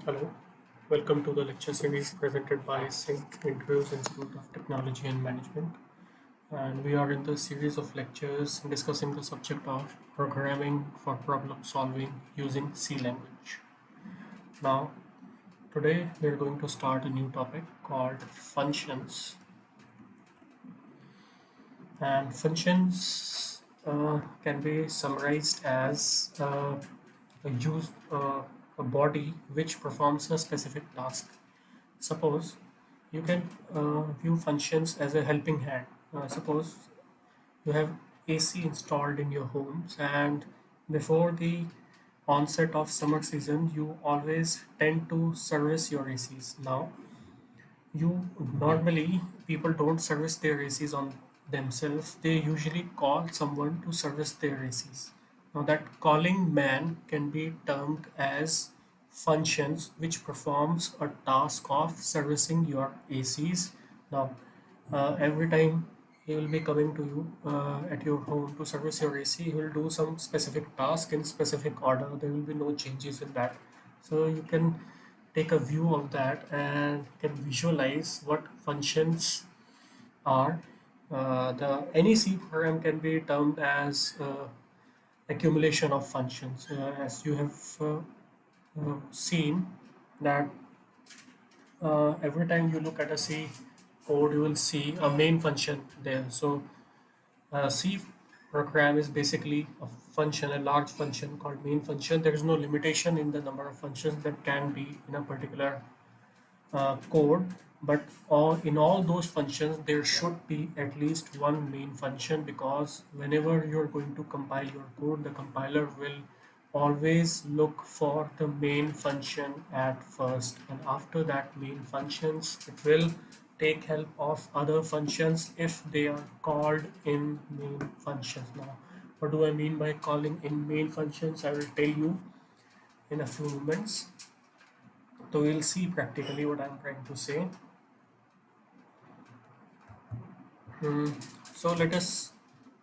Hello, welcome to the lecture series presented by SINC Interviews Institute of Technology and Management. And we are in the series of lectures discussing the subject of programming for problem solving using C language. Now, today we are going to start a new topic called functions. And functions can be summarized as a use a body which performs a specific task. Suppose you can view functions as a helping hand. Suppose you have AC installed in your homes, and before the onset of summer season, you always tend to service your ACs. Now, you normally people don't service their ACs on themselves. They usually call someone to service their ACs. Now, that calling man can be termed as functions, which performs a task of servicing your ACs. Now, every time he will be coming to you at your home to service your AC, he will do some specific task in specific order. There will be no changes in that. So you can take a view of that and can visualize what functions are. The any C program can be termed as accumulation of functions, as you have seen that every time you look at a C code, you will see a main function there. So C program is basically a function, a large function called main function. There is no limitation in the number of functions that can be in a particular code, but in all those functions there should be at least one main function, because whenever you're going to compile your code, the compiler will always look for the main function at first, and after that main functions it will take help of other functions if they are called in main functions. Now, what do I mean by calling in main functions? I will tell you in a few moments. So we'll see practically what I'm trying to say. So let us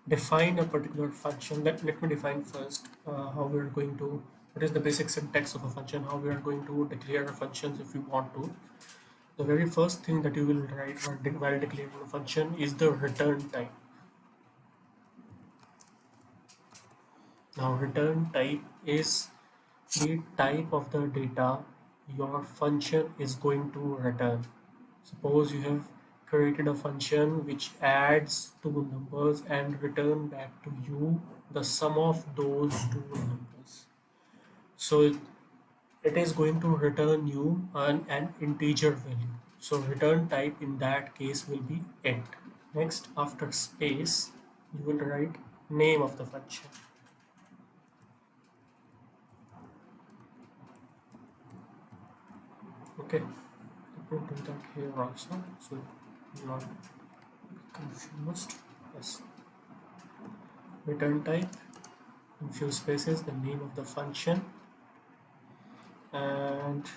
define a particular function. Let me define first how we're going to, what is the basic syntax of a function, how we are going to declare a functions if you want to. The very first thing that you will write while declaring a function is the return type. Now, return type is the type of the data your function is going to return. Suppose you have created a function which adds two numbers and return back to you the sum of those two numbers. So it is going to return you an integer value. So return type in that case will be int. Next, after space, you will write name of the function. Okay, let me do that here also, so you're not confused. Yes, return type, in few spaces, the name of the function, and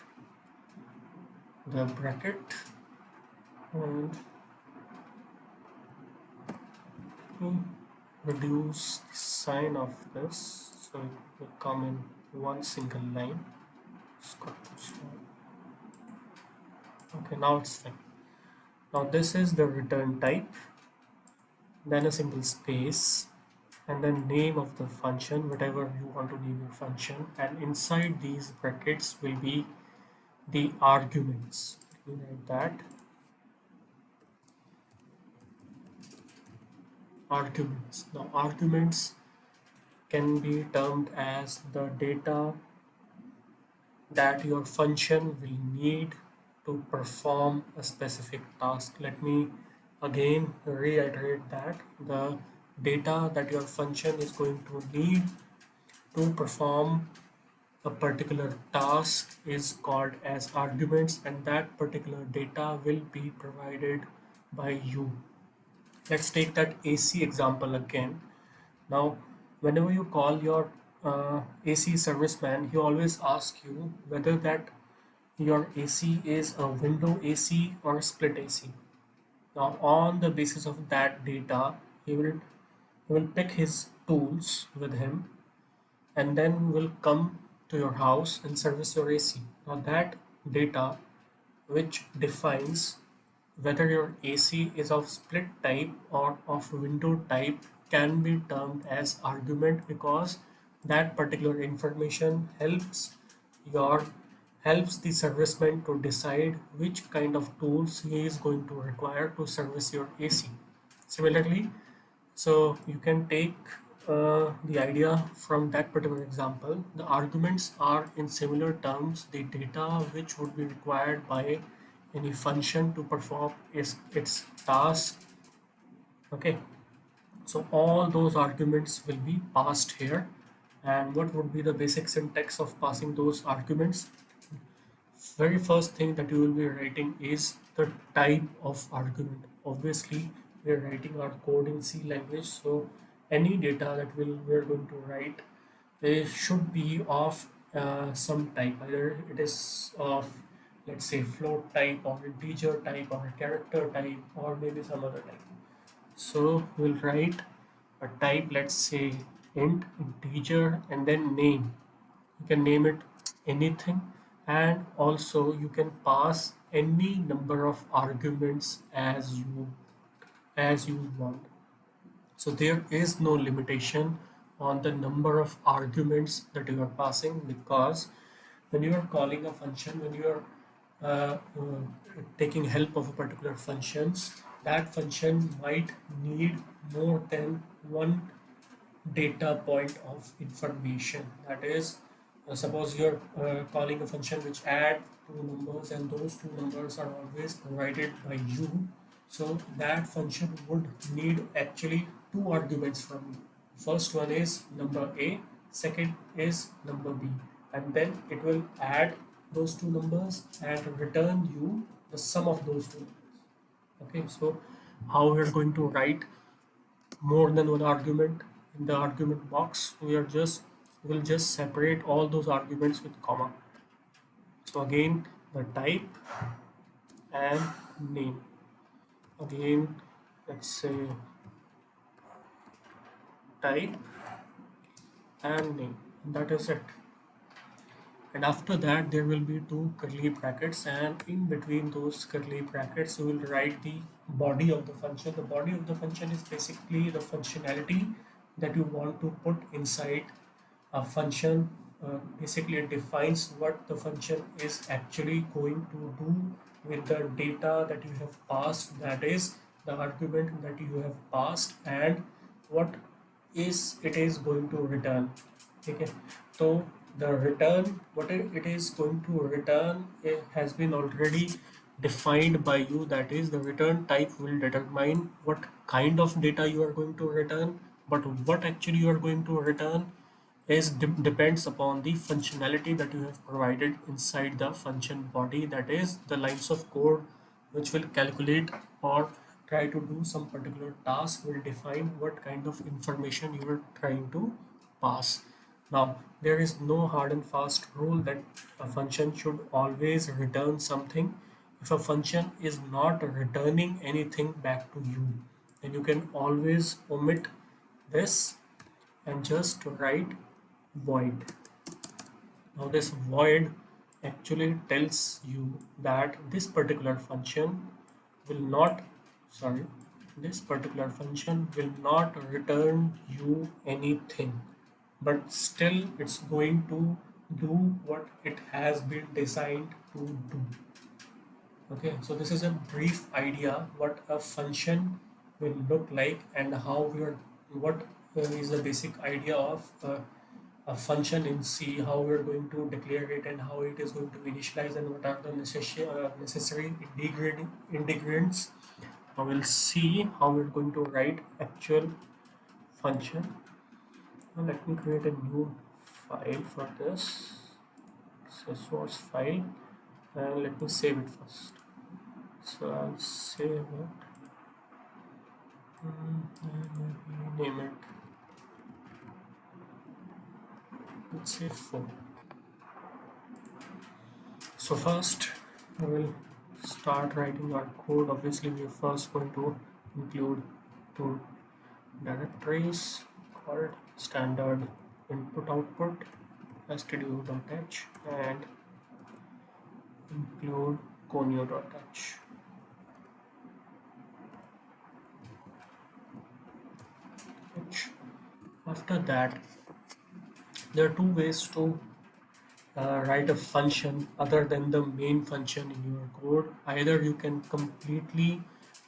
the bracket, and reduce the sign of this so it will come in one single line. It's got too small. Okay, now it's fine. Now this is the return type, then a single space, and then name of the function, whatever you want to name your function, and inside these brackets will be the arguments. Let me write that. Arguments. Now, arguments can be termed as the data that your function will need to perform a specific task. Let me again reiterate that the data that your function is going to need to perform a particular task is called as arguments, and that particular data will be provided by you. Let's take that AC example again. Now, whenever you call your AC serviceman, he always asks you whether that your AC is a window AC or a split AC. Now, on the basis of that data, he will pick his tools with him and then will come to your house and service your AC. Now that data which defines whether your AC is of split type or of window type can be termed as argument, because that particular information your helps the serviceman to decide which kind of tools he is going to require to service your AC. Similarly, so you can take the idea from that particular example. The arguments are in similar terms the data which would be required by any function to perform its task. Okay, so all those arguments will be passed here. And what would be the basic syntax of passing those arguments? Very first thing that you will be writing is the type of argument. Obviously, we are writing our code in C language, so any data that we're going to write, they should be of some type. Either it is of, let's say, float type or integer type or character type or maybe some other type. So we'll write a type, let's say int, integer, and then name. You can name it anything, and also you can pass any number of arguments as you want. So there is no limitation on the number of arguments that you are passing, because when you are calling a function, when you are taking help of a particular functions, that function might need more than one data point of information. That is, suppose you're calling a function which add two numbers, and those two numbers are always provided by you. So that function would need actually two arguments from you. First one is number A, second is number B, and then it will add those two numbers and return you the sum of those two numbers. Okay, so how we're going to write more than one argument in the argument box? We'll just separate all those arguments with comma. So again, the type and name. Again, let's say type and name. That is it. And after that, there will be two curly brackets, and in between those curly brackets you will write the body of the function. The body of the function is basically the functionality that you want to put inside a function. Basically, it defines what the function is actually going to do with the data that you have passed, that is the argument that you have passed, and what it is going to return. Okay, so the return, what it is going to return, it has been already defined by you. That is, the return type will determine what kind of data you are going to return, but what actually you are going to return depends upon the functionality that you have provided inside the function body. That is, the lines of code which will calculate or try to do some particular task will define what kind of information you are trying to pass. Now, there is no hard and fast rule that a function should always return something. If a function is not returning anything back to you, then you can always omit this and just write void. Now this void actually tells you that this particular function will not, sorry, this particular function will not return you anything, but still it's going to do what it has been designed to do. Okay, so this is a brief idea what a function will look like, and how we are, what is the basic idea of a function in C, how we're going to declare it and how it is going to initialize, and what are the necessary integrants. Now we'll see how we're going to write actual function. Now let me create a new file for this. It's a source file, and let me save it first. So I'll save it and name it, let's say 4. So first I will start writing our code. Obviously we are first going to include two directories called standard input output stdio.h and include conio.h. After that, there are two ways to write a function other than the main function in your code. Either you can completely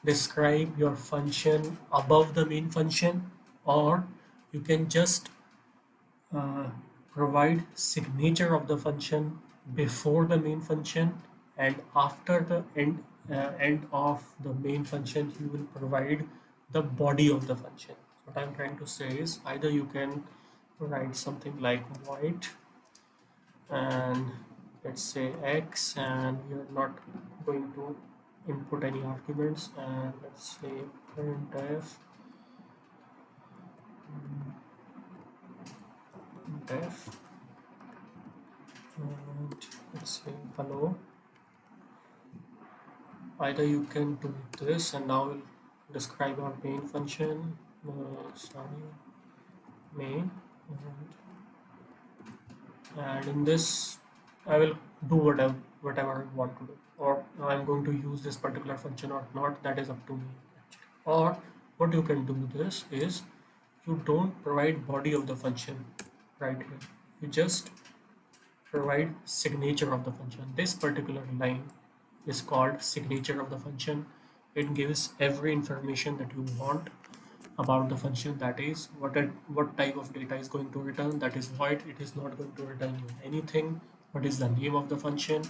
describe your function above the main function, or you can just uh, provide signature of the function before the main function, and after the end of the main function you will provide the body of the function. What I'm trying to say is, either you can write something like void and let's say x, and we are not going to input any arguments, and let's say printf def, and let's say hello. Either you can do this, and now we'll describe our main function, sorry, main, and in this I will do whatever I want to do, or I'm going to use this particular function or not, that is up to me. Or what you can do this is, you don't provide body of the function right here, you just provide signature of the function. This particular line is called signature of the function. It gives every information that you want about the function, that is what type of data is going to return, that is void, it is not going to return you anything, what is the name of the function,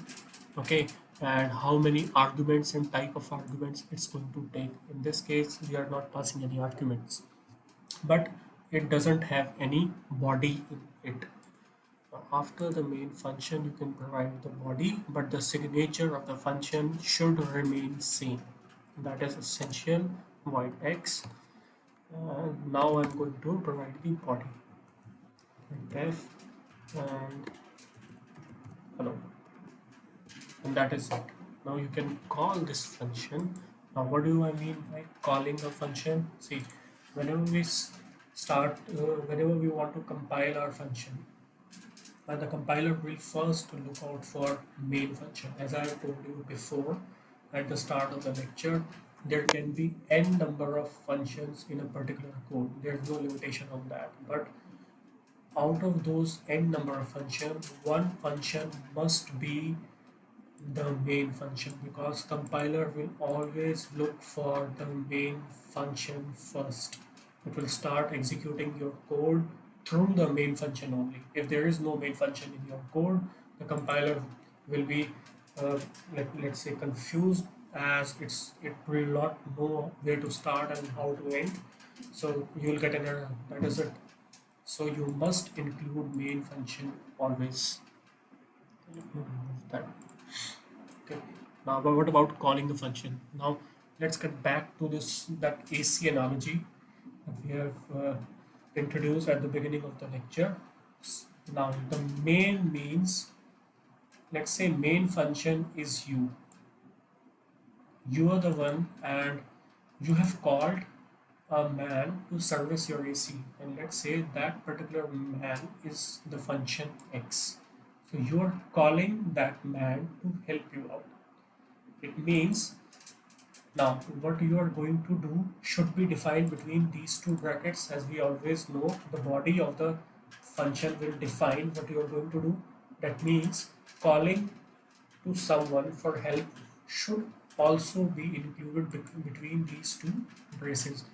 okay, and how many arguments and type of arguments it's going to take. In this case we are not passing any arguments, but it doesn't have any body in it. After the main function you can provide the body, but the signature of the function should remain same. That is essential. Void x. Now I'm going to provide the body. Def and hello, and that is it. Now you can call this function. Now what do I mean by calling a function? See, whenever we whenever we want to compile our function, the compiler will first look out for main function. As I told you before at the start of the lecture, there can be n number of functions in a particular code. There's no limitation on that, but out of those n number of functions, one function must be the main function, because compiler will always look for the main function first. It will start executing your code through the main function only. If there is no main function in your code, the compiler will be let's say confused, as it will not know where to start and how to end, so you will get an error. That is it. So you must include main function always. That. Okay. Now, but what about calling the function? Now, let's get back to that AC analogy that we have introduced at the beginning of the lecture. Now, the main means, let's say main function is you. You are the one, and you have called a man to service your AC, and let's say that particular man is the function X. So you are calling that man to help you out. It means, now what you are going to do should be defined between these two brackets. As we always know, the body of the function will define what you are going to do. That means calling to someone for help should also be included between these two braces.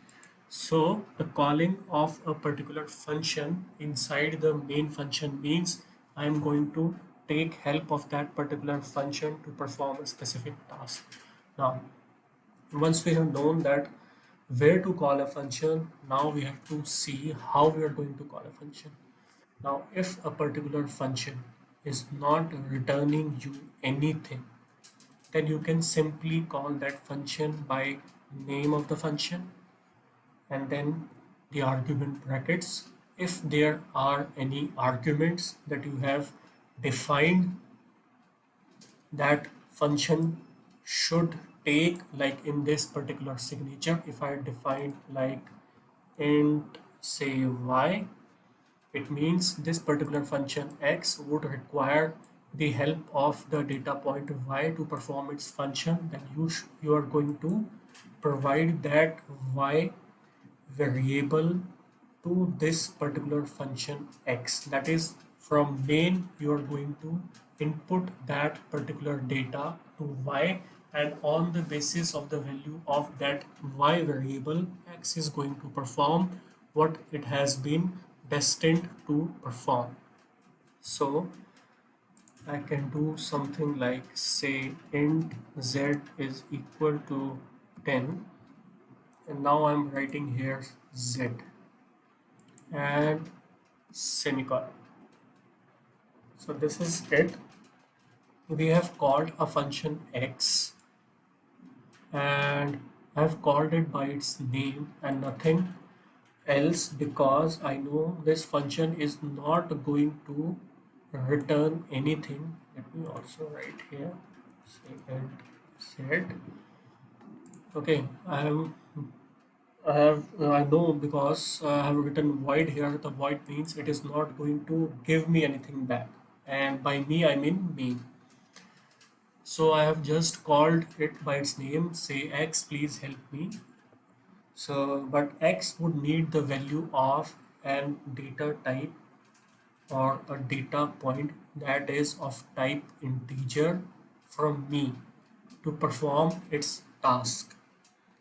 So the calling of a particular function inside the main function means I am going to take help of that particular function to perform a specific task. Now, once we have known that where to call a function, now we have to see how we are going to call a function. Now, if a particular function is not returning you anything, then you can simply call that function by name of the function and then the argument brackets. If there are any arguments that you have defined, that function should take, like in this particular signature, if I define like int say y, it means this particular function x would require the help of the data point y to perform its function, then you are going to provide that y variable to this particular function x. That is, from main you are going to input that particular data to y, and on the basis of the value of that y variable, x is going to perform what it has been destined to perform. So I can do something like, say, int z is equal to 10, and now I'm writing here z and semicolon. So this is it. We have called a function x, and I've called it by its name and nothing else, because I know this function is not going to return anything. Let me also write here, say int z. Okay, I know, because I have written void here. The void means it is not going to give me anything back, and by me I mean me. So I have just called it by its name, say x, please help me. So, but x would need the value of an data type or a data point that is of type integer from me to perform its task.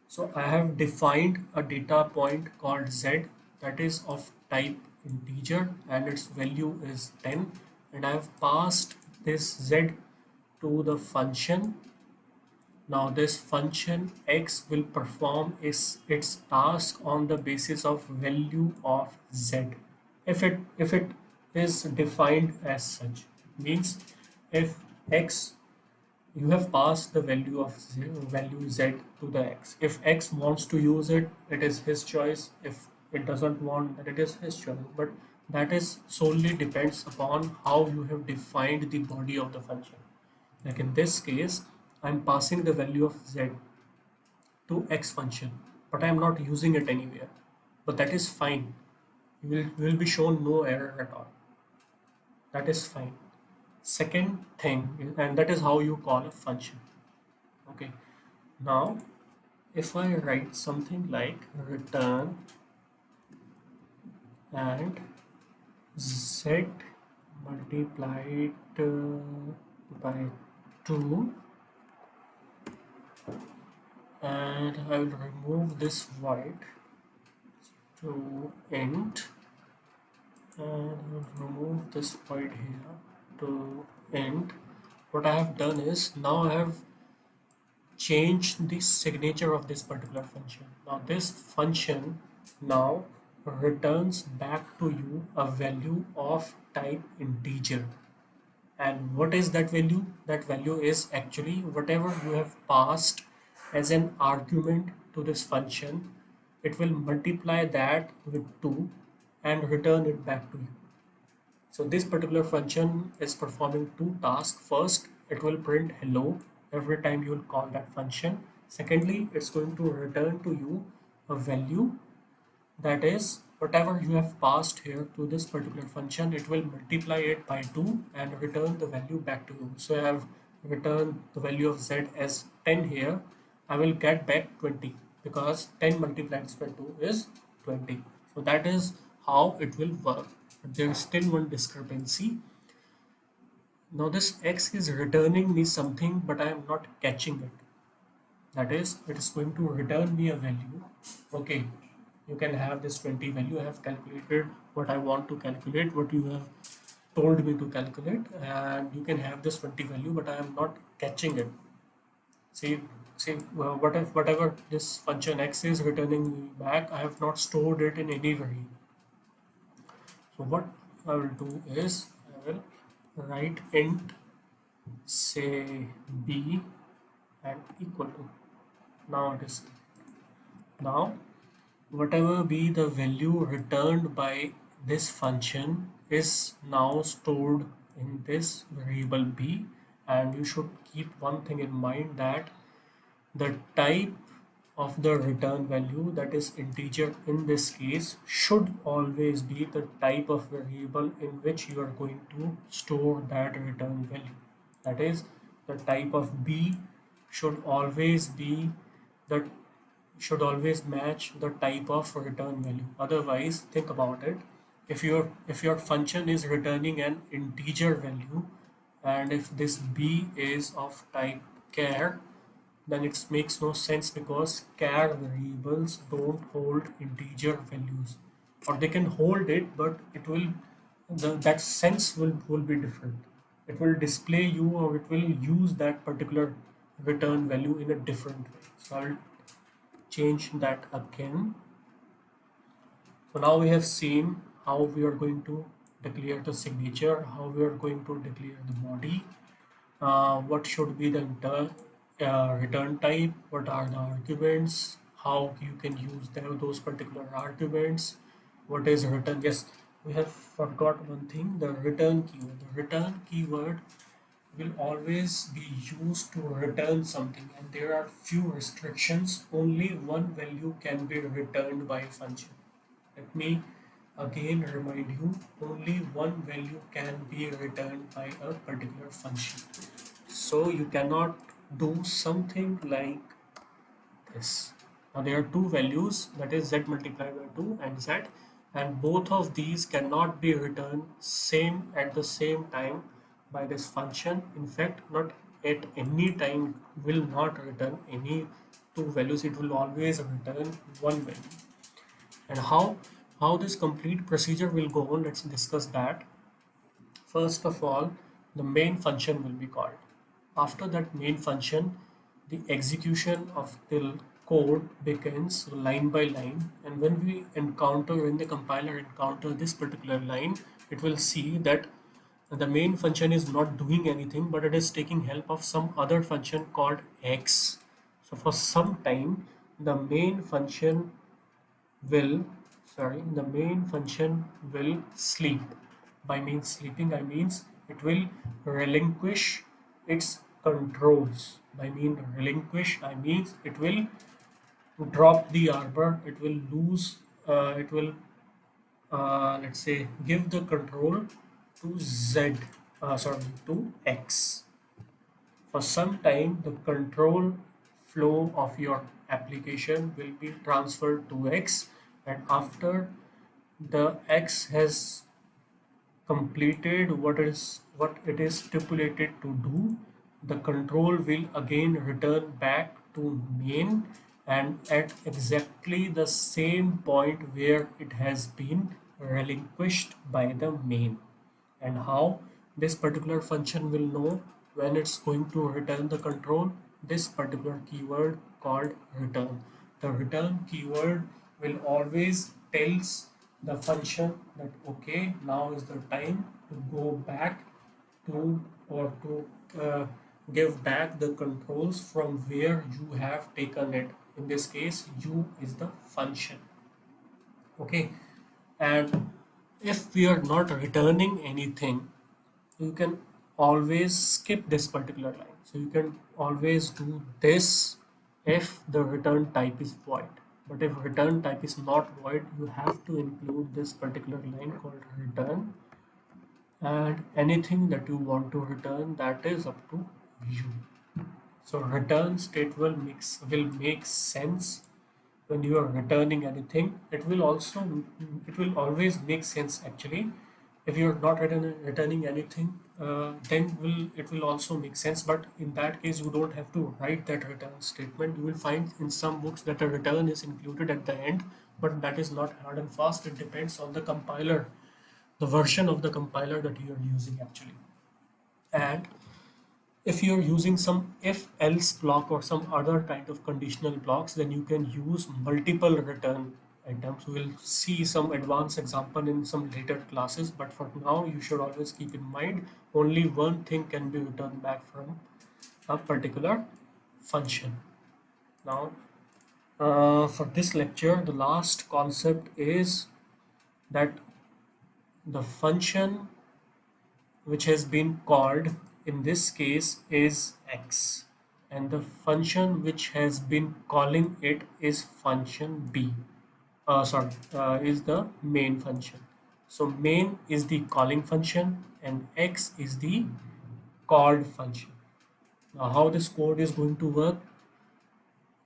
So I have defined a data point called z that is of type integer and its value is 10, and I have passed this z to the function. Now this function x will perform its task on the basis of value of z. If it is defined as such, means if x, you have passed the value of value z to the x. If x wants to use it, it is his choice. If it doesn't want, then it is his choice. But that is solely depends upon how you have defined the body of the function. Like in this case, I'm passing the value of z to x function, but I'm not using it anywhere. But that is fine. You will be shown no error at all. That is fine. Second thing, and that is how you call a function. Okay. Now, if I write something like return and z multiplied by 2, and I will remove this void to int, and I will remove this void here to int. What I have done is, now I have changed the signature of this particular function. Now this function now returns back to you a value of type integer. And what is that value? That value is actually whatever you have passed as an argument to this function. It will multiply that with 2 and return it back to you. So this particular function is performing two tasks. First, it will print hello every time you will call that function. Secondly, it's going to return to you a value, that is whatever you have passed here to this particular function. It will multiply it by 2 and return the value back to you. So I have returned the value of z as 10 here. I will get back 20 because 10 multiplied by 2 is 20. So that is how it will work. But there is still one discrepancy. Now this x is returning me something, but I am not catching it. That is, it is going to return me a value. Okay, you can have this 20 value. I have calculated what I want to calculate, what you have told me to calculate, and you can have this 20 value, but I am not catching it. See, well, whatever this function x is returning me back, I have not stored it in any variable. So what I will do is, I will write int, say b, and equal to. Now it is, now whatever be the value returned by this function is now stored in this variable b. And you should keep one thing in mind, that the type of the return value, that is integer in this case, should always be the type of variable in which you are going to store that return value. That is, the type of b should always be the should always match the type of return value. Otherwise, think about it. If your function is returning an integer value, and if this b is of type char, then it makes no sense because char variables don't hold integer values, or they can hold it, but that sense will be different. It will display you, or it will use that particular return value in a different way. So I'll change that again. So now we have seen how we are going to declare the signature, how we are going to declare the body, what should be the return type, what are the arguments, how you can use those particular arguments, what is return. Yes, we have forgot one thing, the return keyword. The return keyword will always be used to return something, and there are few restrictions. Only one value can be returned by a function. Let me again remind you, only one value can be returned by a particular function. So you cannot do something like this. Now there are two values, that is z multiplied by 2 and z, and both of these cannot be returned same at the same time by this function. In fact, not at any time will not return any two values, it will always return one value. And how this complete procedure will go on, let's discuss that. First of all, the main function will be called. After that main function, the execution of the code begins line by line, and when the compiler encounter this particular line, it will see that the main function is not doing anything, but it is taking help of some other function called x. So for some time, the main function will the main function will sleep. By means sleeping, I means it will relinquish its controls. By mean relinquish, I means it will drop the arbor, it will lose, it will let's say give the control to z, to x. For some time, the control flow of your application will be transferred to x, and after the x has completed what it is stipulated to do, the control will again return back to main, and at exactly the same point where it has been relinquished by the main. And how this particular function will know when it's going to return the control? This particular keyword called return. The return keyword will always tells the function that okay, now is the time to go back to, or to give back the controls from where you have taken it. In this case, u is the function. Okay, and if we are not returning anything, you can always skip this particular line. So you can always do this if the return type is void. But if return type is not void, you have to include this particular line called return, and anything that you want to return, that is up to you. So return state will make sense when you are returning anything. It will always make sense actually. If you're not returning anything, then it will also make sense, but in that case you don't have to write that return statement. You will find in some books that a return is included at the end, but that is not hard and fast. It depends on the compiler, the version of the compiler that you are using actually. And if you're using some if else block or some other kind of conditional blocks, then you can use multiple return items. We'll see some advanced example in some later classes, but for now you should always keep in mind only one thing can be returned back from a particular function. Now for this lecture, the last concept is that the function which has been called in this case is x, and the function which has been calling it is function b. Is the main function. So main is the calling function and x is the called function. Now how this code is going to work,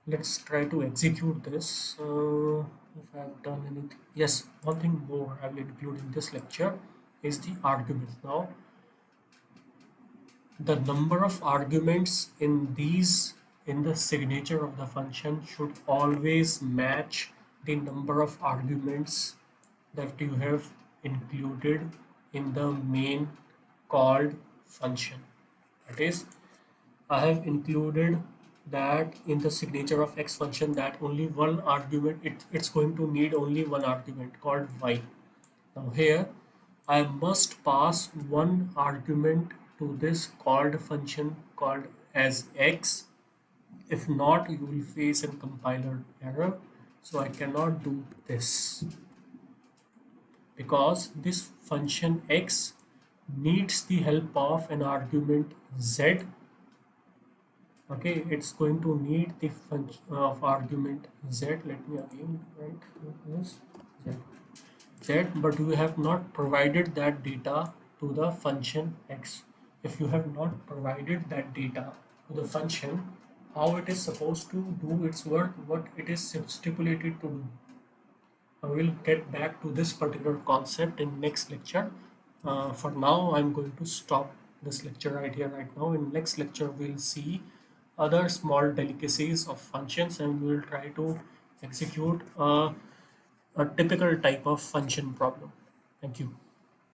let's try to execute this. If I've done anything, yes, one thing more I will include in this lecture is the argument. Now the number of arguments in the signature of the function should always match the number of arguments that you have included in the main called function. That is, I have included that in the signature of x function that only one argument, it's going to need only one argument called y. Now here I must pass one argument to this called function called as x. If not, you will face a compiler error. So I cannot do this because this function x needs the help of an argument z. Okay, it's going to need the function of argument z. Let me again write this z. But you have not provided that data to the function x. If you have not provided that data to the function, how it is supposed to do its work, what it is stipulated to do. I will get back to this particular concept in next lecture. For now, I'm going to stop this lecture right here, right now. In next lecture, we'll see other small delicacies of functions and we'll try to execute a typical type of function problem. Thank you.